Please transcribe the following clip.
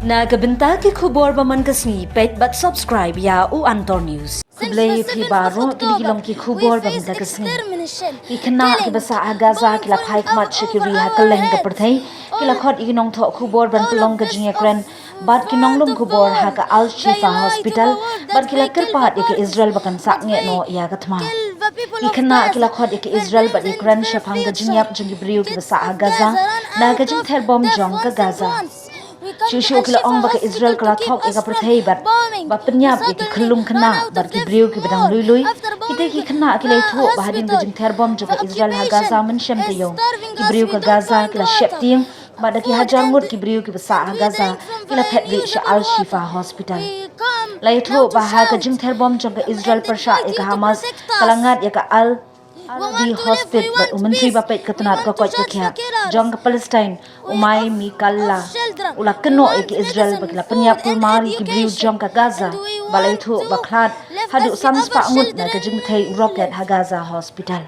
Nagabenta ki khubor baman kasni pet but subscribe ya u Antor News. Kublay phi baro kilong ki khubor bam da kasni. Ki Khynnah ki basa Gaza ki la Phai khmat shikiri ha Kylleng ka Pyrthei ki la khot iginong tho khubor ban pelong ka jingekren bat ki nonglum khubor ha ka Al Shifa Hospital bat ki la kirpat ya ka Israel bakan sangeh no ya ka Thma. Ki Khynnah ki la khot ya ka Israel bat ikran shapang ka jingyap jingi briu ki basa Gaza na ka jing ther bom jong ka Gaza. Shushu kila ong baka Israel kala thok eka Pyrthei bat penyap eki khulung Khynnah bat ki briu ki badang lui kita ki Khynnah kila itho bahadin ka jing therbom juga Israel ha Gaza men shem te yong ki briu ka Gaza kila shep ting bat ki hajar ngut ki briu ki basa ha Gaza kila phetri sha Al Shifa Hospital la itho bah ka jing therbom juga Israel persha eka Hamas kalangat eka Al di hospital but menteri bapet ketenat ko kot kya jong ka Palestine umai mi kalla ula keno ek Israel bagla penyap mari ki briu jong ka Gaza balai thu baklat hadu sans pa ngut na ka jing thei rocket ha Gaza hospital